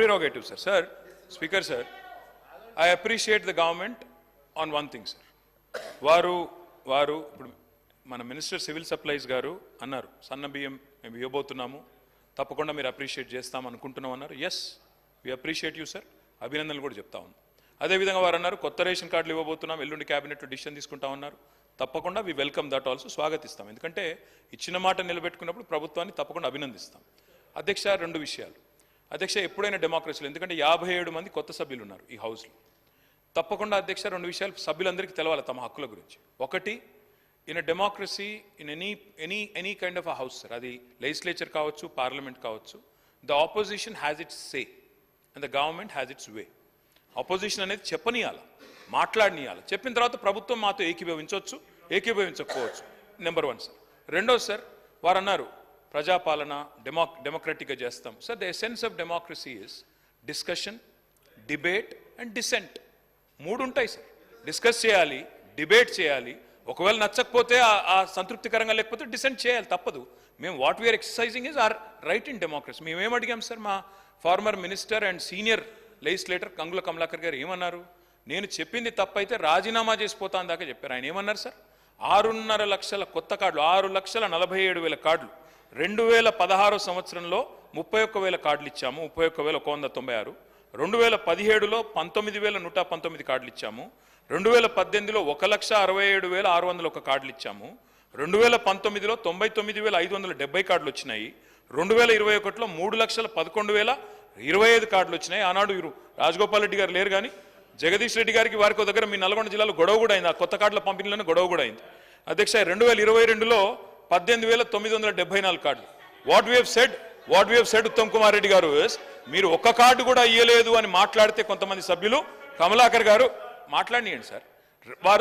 prerogative, sir. Sir, Speaker, sir, I appreciate the government on one thing, sir. వారు మన minister civil supplies గారు అన్నారు సన్న బియ్యం మేము ఇవ్వబోతున్నాము తప్పకుండా మీరు అప్రిషియేట్ చేస్తాం అనుకుంటున్నాం అన్నారు. Yes, we appreciate you sir, అభినందనలు కూడా చెప్తా ఉన్నాం. అదేవిధంగా వారు అన్నారు కొత్త రేషన్ కార్డులు ఇవ్వబోతున్నాం, ఎల్లుండి క్యాబినెట్లో డిసిషన్ తీసుకుంటామన్నారు. తప్పకుండా వి వెల్కమ్ దట్ ఆల్సో, స్వాగతిస్తాం. ఎందుకంటే ఇచ్చిన మాట నిలబెట్టుకున్నప్పుడు ప్రభుత్వాన్ని తప్పకుండా అభినందిస్తాం. అధ్యక్ష, రెండు విషయాలు. అధ్యక్ష, ఎప్పుడైనా డెమోక్రసీలో, ఎందుకంటే 57 మంది కొత్త సభ్యులు ఉన్నారు ఈ హౌస్లో, తప్పకుండా అధ్యక్ష రెండు విషయాలు సభ్యులందరికీ తెలవాలి తమ హక్కుల గురించి. ఒకటి, in a democracy in any kind of a house sir, అది లెజిస్లేచర్ కావచ్చు, పార్లమెంట్ కావచ్చు, the opposition has its say and the government has its way. Opposition అనేది చెప్పనీయాలి, మాట్లాడనీయాలి. చెప్పిన తర్వాత ప్రభుత్వం మాతో ఏకీభవించవచ్చు, ఏకీభవించకపోవచ్చు. Number 1 sir. రెండోది సార్, వారు అన్నారు ప్రజాపాలన డెమోక్రటిక్గా చేస్తాం. Sir, the essence of democracy is discussion, debate and dissent. 3 ఉంటాయి సార్. డిస్కస్ చేయాలి, డిబేట్ చేయాలి, ఒకవేళ నచ్చకపోతే ఆ సంతృప్తికరంగా లేకపోతే డిసెంట్ చేయాలి, తప్పదు. మేము what we are exercising is our right in democracy. మేమేం అడిగాం సార్, మా former minister and senior legislator Kangula Kamalakar గారు ఏమన్నారు, నేను చెప్పింది తప్పైతే రాజీనామా చేసిపోతాను దాకా చెప్పారు. ఆయన ఏమన్నారు సార్, 6.5 లక్షల కొత్త కార్డులు, 6,47,000 కార్డులు 2016 సంవత్సరంలో 31,000 కార్డులు ఇచ్చాము, 31,196. 2017లో 19,119 కార్డులు ఇచ్చాము. 2018లో 1,67,601 కార్డులు ఇచ్చాము. 2019లో 99,570 కార్డులు వచ్చినాయి. 2021లో 3,11,025 కార్డులు వచ్చినాయి. ఆనాడు రాజగోపాల్ రెడ్డి గారు లేరు కానీ జగదీష్ రెడ్డి గారికి వారికి దగ్గర మీ నల్గొండ జిల్లాలో గొడవ కూడా అయింది, ఆ కొత్త కార్డుల పంపిణీలోనే గొడవ కూడా అయింది. అధ్యక్ష, 2022లో 18,974 కార్డులు. What we have said Uttam Kumar Reddy గారు, మీరు ఒక్క కార్డు కూడా ఇయ్యలేదు అని మాట్లాడితే కొంతమంది సభ్యులు, కమలాకర్ గారు మాట్లాడియండి సార్, వారు